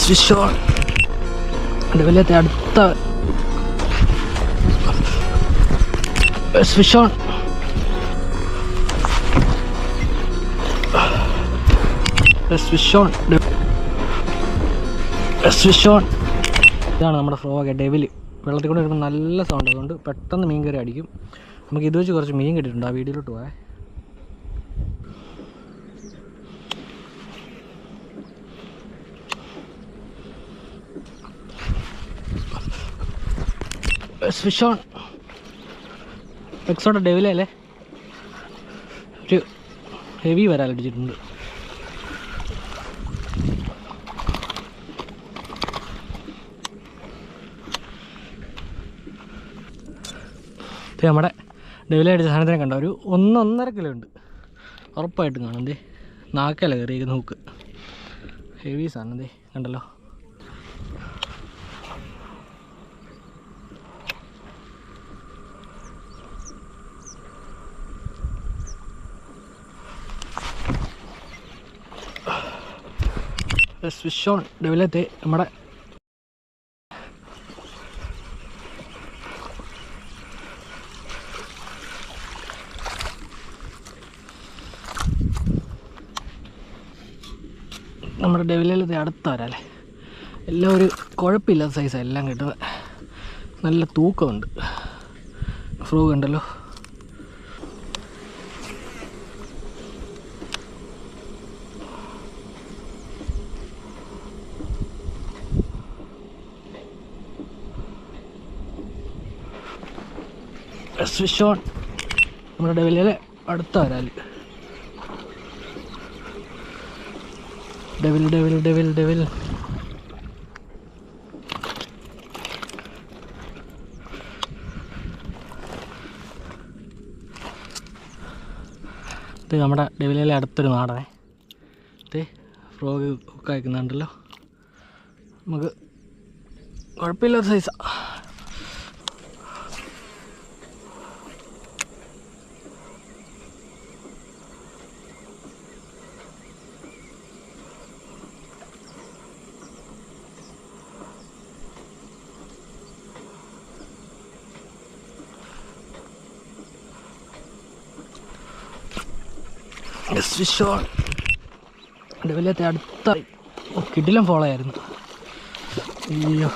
Fish on. ഡെവിലത്തെ അടുത്ത fish on. Fish on. Fish on. ഇതാണ് നമ്മുടെ ഫ്രോഗ് ഡെവിൽ. വെള്ളത്തിൽ കൂടെ വരുമ്പോൾ നല്ല സൗണ്ട്, അതുകൊണ്ട് പെട്ടെന്ന് മീൻ കയറി അടിക്കും. നമുക്ക് ഇത് വെച്ച് കുറച്ച് മീൻ കിട്ടിയിട്ടുണ്ട്. ആ വീഡിയോയിലോട്ട് പോയേ. Fish on. എക്സോടെ ഡെവിലല്ലേ, ഒരു ഹെവി വരാലടിച്ചിട്ടുണ്ട്. നമ്മുടെ ഡെവിലടിച്ച സാധനത്തിനെ കണ്ട ഒരു 1.5 കിലോ ഉണ്ട് ഉറപ്പായിട്ടും കാണും. എന്തേ നാക്കല്ല കയറിയിരിക്കുന്ന നോക്ക്, ഹെവി സാധനം. എന്തേ കണ്ടല്ലോ. ഫിഷ് ഓൺ ഡെവിലത്തെ നമ്മുടെ ഡെവിലത്തെ അടുത്ത വരാല്ലേ. എല്ലാം ഒരു കുഴപ്പമില്ലാത്ത സൈസാണ് എല്ലാം കിട്ടുന്നത്. നല്ല തൂക്കമുണ്ട്. ഫ്രോഗ് ഉണ്ടല്ലോ. ഫിഷ് ഓൺ നമ്മുടെ ഡെവിലിലെ അടുത്ത വരാല്. Devil devil devil devil. ഇത് നമ്മുടെ ഡെവിലിലെ അടുത്തൊരു നാടനെ. ഇത് ഫ്രോഗ് ഒക്കെ അയക്കുന്നുണ്ടല്ലോ. നമുക്ക് കുഴപ്പമില്ലാത്ത സൈസാണ്. ഫിഷ് ഓൺ ഡെവിലത്തെ അടുത്ത കിടിലം ഫോളോ ആയിരുന്നു. അയ്യോ.